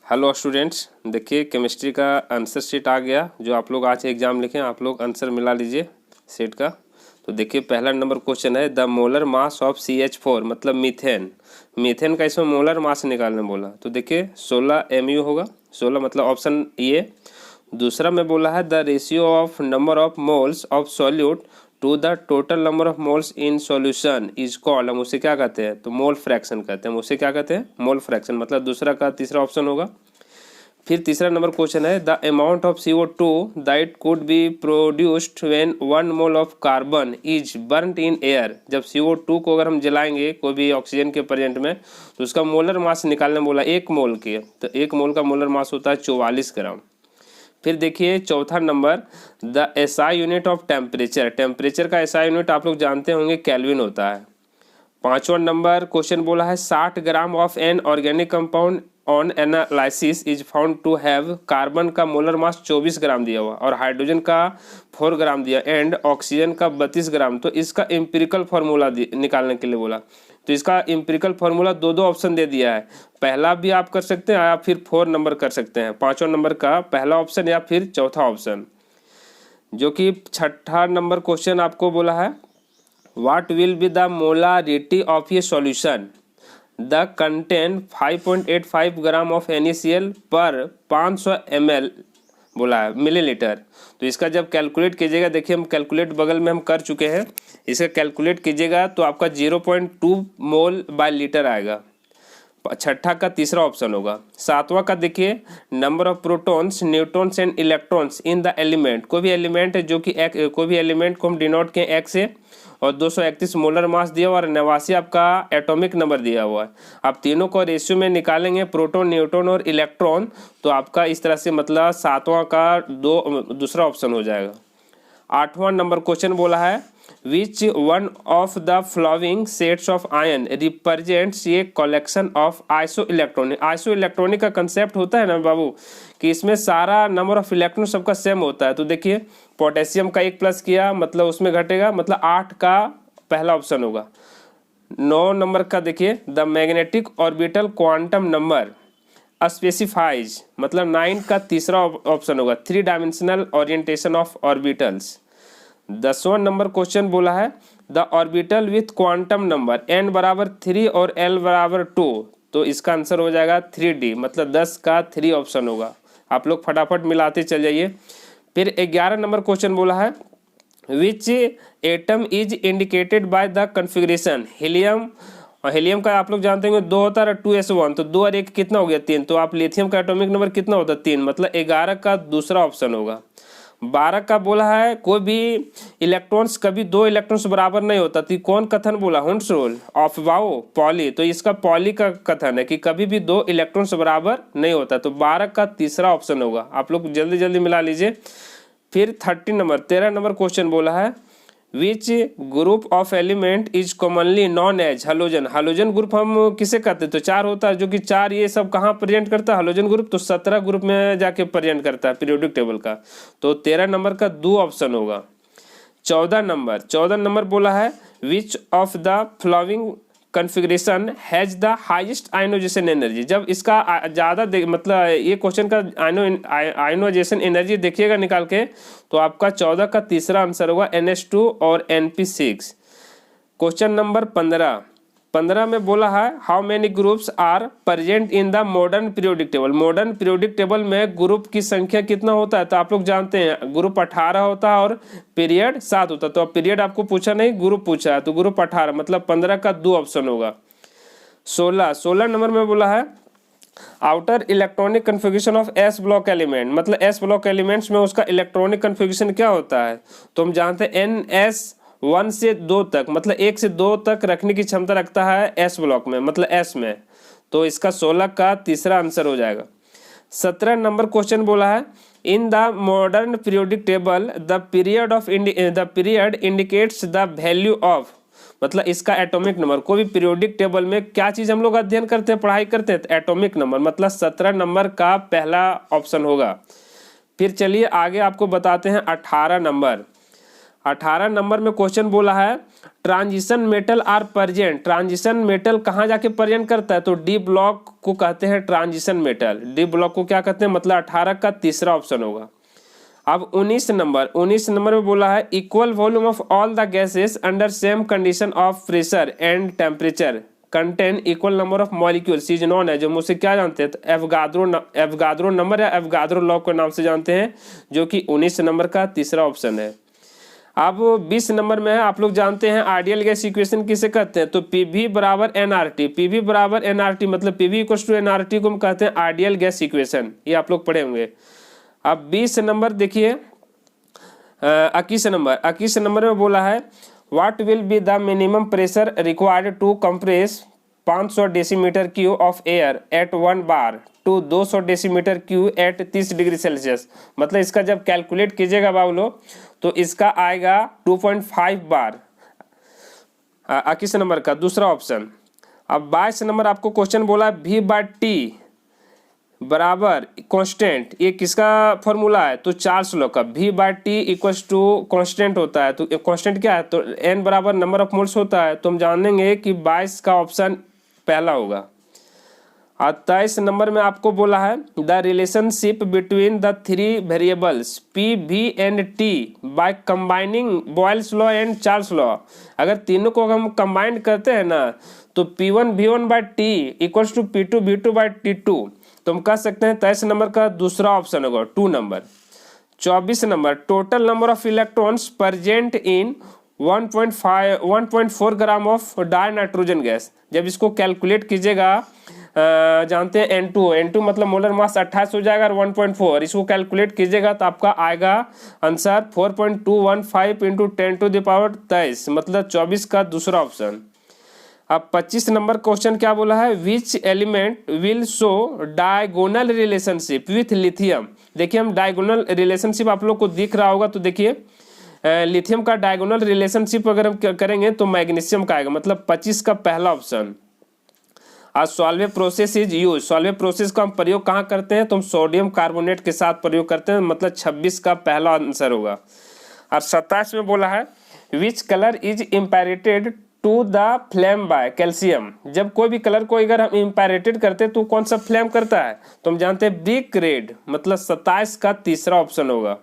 Hello students, देखिए chemistry का answer sheet आ गया। जो आप लोग आज एग्जाम लिखे आप लोग आंसर मिला लीजिए सेट का। तो देखिए पहला नंबर क्वेश्चन है, the molar mass of CH4 मतलब मीथेन। मीथेन का इसमें मोलर मास निकालने बोला। तो देखिए 16 MU होगा, 16 मतलब ऑप्शन ए। दूसरा में बोला है the ratio of number of moles of solute to the total number of moles in solution is called. हम उसे क्या कहते हैं? तो मोल फ्रैक्शन कहते हैं। हम उसे क्या कहते हैं? Mole fraction. मतलब दूसरा का तीसरा ऑप्शन होगा। फिर तीसरा नंबर क्वेश्चन है, the amount of CO2 that could be produced when 1 mole of carbon is burned in air. जब CO2 को अगर हम जलाएंगे कोई भी ऑक्सीजन के प्रेजेंट में तो उसका मोलर मास निकालने बोला। एक मोल के, तो एक मोल का मोलर मास होता है 44 ग्राम। फिर देखिए चौथा number, the SI unit of temperature. Temperature का SI यूनिट आप लोग जानते होंगे केल्विन होता है। पांचवा नंबर क्वेश्चन बोला है 60 gram of an organic compound on analysis is found to have. Carbon का मोलर मास 24 ग्राम दिया हुआ और हाइड्रोजन का 4 ग्राम दिया एंड ऑक्सीजन का 32 ग्राम। तो इसका एम्पिरिकल फार्मूला निकालने के लिए बोला। तो इसका एम्पिरिकल फार्मूला दो ऑप्शन दे दिया है। पहला भी आप कर सकते हैं या फिर 4 नंबर कर सकते हैं। पांचवा नंबर का पहला ऑप्शन या फिर चौथा ऑप्शन। जो कि छठा नंबर क्वेश्चन आपको बोला है, What will be the molarity of a solution? The contain 5.85 gram of NaCl पर 500 ml बोला है मिलीलीटर। तो इसका जब कैलकुलेट कीजिएगा, देखिए हम कैलकुलेट बगल में हम कर चुके हैं। इसका कैलकुलेट कीजिएगा तो आपका 0.2 मोल बाय लीटर आएगा। छठा का तीसरा ऑप्शन होगा। सातवां का देखिए, number of protons neutrons and electrons in the element. कोई भी एलिमेंट है जो कि कोई भी एलिमेंट को हम डिनोट किए एक से, और 231 मोलर मास दिया हुआ और 89 आपका एटॉमिक नंबर दिया हुआ है। आप तीनों को रेशियो में निकालेंगे, प्रोटॉन न्यूट्रॉन और इलेक्ट्रॉन, तो आपका इस तरह से मतलब सातवां का दूसरा ऑप्शन हो जाएगा। आठवां नंबर क्वेश्चन बोला है, which one of the following sets of ion represents ये collection of isoelectronic. Isoelectronic का कंसेप्ट होता है ना बाबू कि इसमें सारा नंबर ऑफ इलेक्ट्रॉन सबका सेम होता है। तो देखिए पोटेशियम का 1 प्लस किया मतलब उसमें घटेगा, मतलब 8 का पहला ऑप्शन होगा। 9 नंबर का देखिए, the magnetic orbital quantum number specifies मतलब 9 का तीसरा ऑप्शन होगा। 3 डायमेंशनल ओरिएंटेशन ऑफ ऑर्बिटल्स। 10वां नंबर क्वेश्चन बोला है, the orbital with quantum number n बराबर 3 और l बराबर 2। तो इसका आंसर हो जाएगा 3D, मतलब 10 का 3 ऑप्शन होगा। आप लोग फटाफट मिलाते चल जाइए। फिर 11 नंबर क्वेश्चन बोला है, which atom is indicated by the configuration. Helium, और हीलियम का आप लोग जानते होंगे 2 होता है 2s1, तो 2 और 1 कितना हो गया 3। तो आप लिथियम का एटॉमिक नंबर कितना होता है 3, मतलब 11 का दूसरा ऑप्शन होगा। 12 का बोला है, कोई भी इलेक्ट्रॉन्स कभी 2 इलेक्ट्रॉन्स बराबर नहीं होता। तो कौन कथन बोला? हुंस रूल ऑफ वाओ पॉली। तो इसका पॉली का कथन है कि कभी भी 2 इलेक्ट्रॉन्स बराबर नहीं होता। तो 12 का तीसरा ऑप्शन होगा। आप लोग जल्दी जल्दी मिला लीजिए। फिर 13 नंबर क्वेश्चन बोला है, which group of element is commonly known as halogen. Halogen group हम किसे कहते हैं? तो 4 होता है, जो कि 4 ये सब कहाँ प्रेजेंट करता है हैलोजन ग्रुप? तो 17 ग्रुप में जाके प्रेजेंट करता है पीरियोडिक टेबल का। तो 13 नंबर का 2 ऑप्शन होगा। 14 नंबर बोला है, which of the following configuration has the highest ionization energy. जब इसका ज़्यादा मतलब ये क्वेश्चन का आयनोजेशन एनर्जी देखिएगा निकाल के, तो आपका 14 का तीसरा आंसर होगा NH2 और NP6। क्वेश्चन नंबर 15 में बोला है, how many groups are present in the modern periodic table. Modern periodic table में ग्रुप की संख्या कितना होता है? तो आप लोग जानते हैं ग्रुप 18 होता है और पीरियड 7 होता है। तो पीरियड आपको पूछा नहीं, ग्रुप पूछा है, तो ग्रुप 18 मतलब 15 का 2 ऑप्शन होगा। 16 नंबर में बोला है, outer electronic configuration of S block element. मतलब एस ब्लॉक एलिमेंट्स में उसका इलेक्ट्रॉनिक कन्फिग्रेशन क्या होता है? तो हम जानते हैं NS1 से 2 तक, मतलब 1 से 2 तक रखने की क्षमता रखता है एस ब्लॉक में, मतलब एस में। तो इसका 16 का तीसरा आंसर हो जाएगा। 17 नंबर क्वेश्चन बोला है, इन the modern periodic table the period indicates the value of, मतलब इसका एटॉमिक नंबर। कोई भी पीरियोडिक टेबल में क्या चीज हम लोग अध्ययन करते हैं, पढ़ाई करते हैं? तो एटॉमिक नंबर, मतलब 17 नंबर का पहला ऑप्शन होगा। फिर चलिए आगे आपको बताते हैं 18 नंबर। 18 नंबर में क्वेश्चन बोला है transition metal are present. Transition metal कहाँ जाके प्रेजेंट करता है? तो डी ब्लॉक को कहते हैं ट्रांजिशन मेटल। डी ब्लॉक को क्या कहते हैं? मतलब 18 का तीसरा ऑप्शन होगा। अब 19 नंबर में बोला है equal volume of all the gases under same condition of pressure and temperature contain equal number of molecules is known है। जो मुझसे क्या जानते हैं? तो एवगाद्रो नंबर या एवगाद्रो लॉ के नाम से जानते हैं, जो कि 19 नंबर का तीसरा ऑप्शन है। अब 20 नंबर में है, आप लोग जानते हैं आइडियल गैस इक्वेशन किसे कहते हैं? तो पीवी बराबर एनआरटी। पीवी बराबर एनआरटी मतलब पीवी इक्वल्स टू एनआरटी को हम कहते हैं आइडियल गैस इक्वेशन। ये आप लोग पढ़े होंगे। अब 20 नंबर देखिए, 21 नंबर में बोला है what will be the minimum pressure required to compress 500 decimetre cube of air at 1 bar to 200 decimetre cube at 30 degree Celsius. मतलब इसका जब कैलकुलेट कीजिएगा बाबू तो इसका आएगा 2.5 बार। 21 नंबर का दूसरा ऑप्शन। अब 22 नंबर आपको क्वेश्चन बोला है V/T बराबर कांस्टेंट। ये किसका फॉर्मूला है? तो चार्ल्स लॉ का। V/T इक्वल्स टू कांस्टेंट होता है। तो कांस्टेंट क्या है? तो N बराबर नंबर ऑफ मोल्स होता है। तो हम जानेंगे कि 22 का ऑप्शन पहला होगा। 23 नंबर में आपको बोला है the relationship between the three variables P, V and T by combining Boyle's law and Charles law. अगर तीनों को हम कंबाइन करते हैं ना तो P1 V1/T equals to P2 V2/T2। तो हम कह सकते हैं 23 नंबर का दूसरा ऑप्शन होगा 2 number. 24 number total number of electrons present in 1.4 gram of die nitrogen gas. जब इसको कैलकुलेट कीजिएगा, जानते हैं N2 मतलब मोलर मास 28 हो जाएगा और 1.4 इसको कैलकुलेट कीजिएगा तो आपका आएगा आंसर 4.215 इंटू 10⁻23 मतलब 24 का दूसरा ऑप्शन। अब 25 नंबर क्वेश्चन क्या बोला है which element will show diagonal relationship with lithium. देखिए हम डायगोनल रिलेशनशिप आप लोग को दिख रहा होगा। तो देखिए लिथियम का डायगोनल रिलेशनशिप अगर हम करेंगे तो मैग्नीशियम का आएगा। मतलब 25 का पहला ऑप्शन। आज Solvay process is use. Solvay process का हम प्रयोग कहाँ करते हैं? तो हम सोडियम कार्बोनेट के साथ प्रयोग करते हैं। मतलब 26 का पहला आंसर होगा। और 27 में बोला है which colour is imparted to the flame by calcium. जब कोई भी कलर को अगर हम इम्पैरेटेड करते हैं तो कौन सा फ्लेम करता है? तो हम जानते हैं ब्रिक रेड। मतलब 27 का तीसरा ऑप्शन होगा।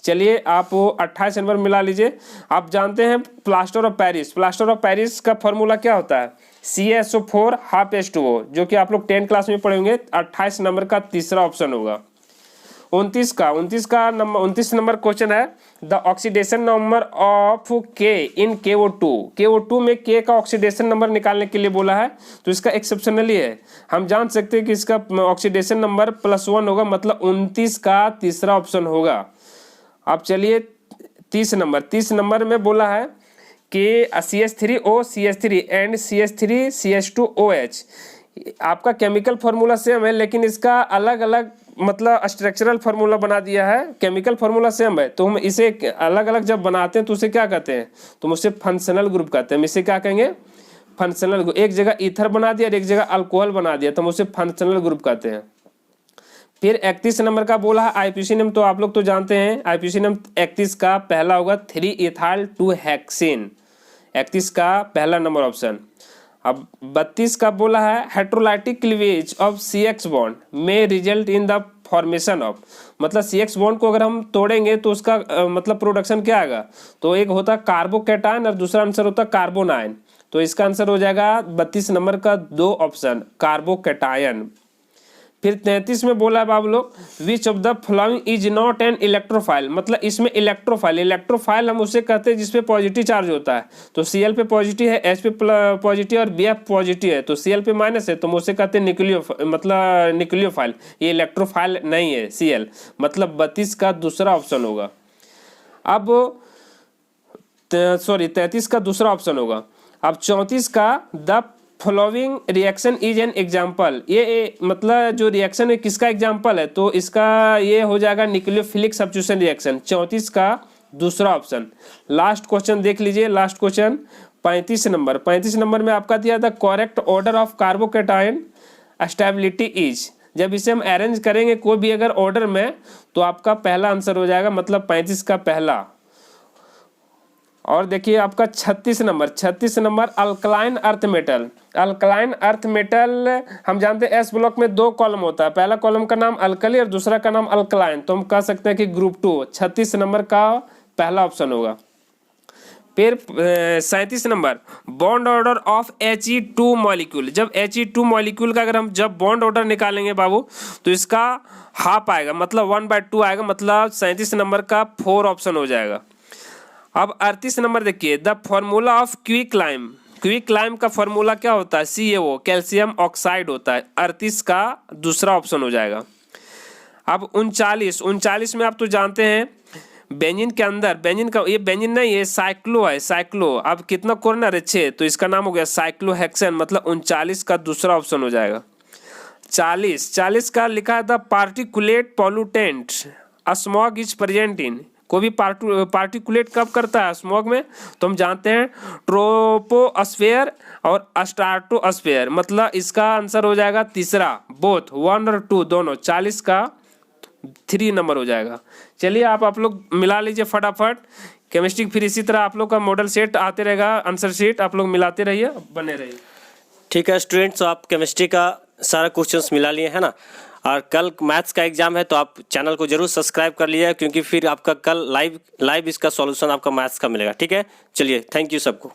चलिए आप 28 नंबर मिला लीजिए। आप जानते हैं plaster of Paris. Plaster of Paris का फॉर्मूला क्या होता है? CaSO4 हाफ H2O, जो कि आप लोग 10 क्लास में पढ़ेंगे। 28 नंबर का तीसरा ऑप्शन होगा। 29 नंबर क्वेश्चन है the oxidation number of K in KO2। KO2 में K का ऑक्सीडेशन नंबर निकालने के लिए बोला है। तो इसका एक्सेप्शनली है, हम जान सकते हैं कि इसका ऑक्सीडेशन नंबर +1 होगा। मतलब 29 का तीसरा ऑप्शन होगा। अब चलिए 30 नंबर में बोला है कि CH3O CH3 and CH3 CH2OH। आपका केमिकल फार्मूला सेम है लेकिन इसका अलग अलग मतलब स्ट्रक्चरल फार्मूला बना दिया है। केमिकल फार्मूला सेम है तो हम इसे अलग अलग जब बनाते हैं तो उसे क्या कहते हैं? तो उसे फंक्शनल ग्रुप कहते हैं। हम इसे क्या कहेंगे? Functional group. एक जगह ईथर बना दिया और एक जगह अल्कोहल बना दिया तो हम उसे फंक्शनल ग्रुप कहते हैं। फिर 31 नंबर का बोला है आईपीसी नेम। तो आप लोग तो जानते हैं आईपीसी नेम 31 का पहला होगा 3 ethyl 2 हेक्सेन। 31 का पहला नंबर ऑप्शन। अब 32 का बोला है heterolytic cleavage of CX bond में result in the formation of. मतलब CX बॉन्ड को अगर हम तोड़ेंगे तो उसका मतलब प्रोडक्शन क्या आएगा? तो एक होता है कार्बोकैटायन और दूसरा आंसर होता है कार्बोनाइन। तो इसका आंसर हो जाएगा 32 नंबर का 2 ऑप्शन कार्बोकैटायन। फिर 33 में बोला है बाबू लोग विच of the following is not an electrophile. मतलब इसमें इलेक्ट्रोफाइल हम उसे कहते हैं जिसपे पॉजिटिव चार्ज होता है। तो Cl पे पॉजिटिव है, H पे पॉजिटिव और Bf पॉजिटिव है। तो Cl पे माइनस है तो हम उसे कहते हैं न्यूक्लियोफाइल। ये इलेक्ट्रोफाइल नहीं है Cl। मतलब 32 का दूसरा ऑप्शन होगा। अब 33 का दूसरा ऑप्शन होगा। अब 34 का the following reaction is an example. ये मतलब जो रिएक्शन है किसका एग्जाम्पल है? तो इसका ये हो जाएगा न्यूक्लियोफिलिक सब्स्टिट्यूशन रिएक्शन। 34 का दूसरा ऑप्शन। लास्ट क्वेश्चन देख लीजिए। लास्ट क्वेश्चन 35 नंबर में आपका दिया था correct order of carbocation stability is. जब इसे हम अरेंज करेंगे कोई भी अगर ऑर्डर में तो आपका पहला आंसर हो जाएगा। मतलब 35 का पहला। और देखिए आपका 36 number alkaline earth metal. Alkaline earth metal हम जानते हैं एस ब्लॉक में 2 कॉलम होता है, पहला कॉलम का नाम अल्कली और दूसरा का नाम अल्कलाइन, तो हम कह सकते हैं कि ग्रुप 2 36 नंबर का पहला ऑप्शन होगा। फिर 37 number bond order of He2 molecule. जब He2 मॉलिक्यूल का अगर हम जब बॉन्ड ऑर्डर निकालेंगे बाबू तो इसका हाफ आएगा, मतलब 1/2 आएगा, मतलब 37 नंबर का 4 ऑप्शन हो जाएगा। अब 38 नंबर देखिए, the formula of quicklime. Quicklime का फॉर्मूला क्या होता है? CaO कैल्शियम ऑक्साइड होता है। 38 का दूसरा ऑप्शन हो जाएगा। अब 39 में आप तो जानते हैं बेंजीन के अंदर, बेंजीन का ये बेंजीन नहीं ये साइक्लो है, साइक्लो। अब कितना कॉर्नर है? 6, तो इसका नाम हो गया साइक्लोहेक्सेन, मतलब 39 का दूसरा ऑप्शन हो जाएगा। 40 का लिखा है the particulate pollutant smog is present in. कोई भी पार्टिकुलेट कब करता है स्मॉग में? तो हम जानते हैं ट्रोपोस्फेयर और स्ट्राटोस्फेयर, मतलब इसका आंसर हो जाएगा तीसरा, बोथ 1 और 2 दोनों। 40 का 3 नंबर हो जाएगा। चलिए आप लोग मिला लीजिए फटाफट केमिस्ट्री। फिर इसी तरह आप लोग का मॉडल सेट आते रहेगा, आंसर शीट आप लोग मिलाते रहिए, बने रहिए। ठीक है स्टूडेंट्स, आप केमिस्ट्री का सारा क्वेश्चंस मिला लिए है ना, और कल मैथ्स का एग्जाम है तो आप चैनल को जरूर सब्सक्राइब कर लिया, क्योंकि फिर आपका कल लाइव इसका सॉल्यूशन आपका मैथ्स का मिलेगा। ठीक है, चलिए थैंक यू सबको।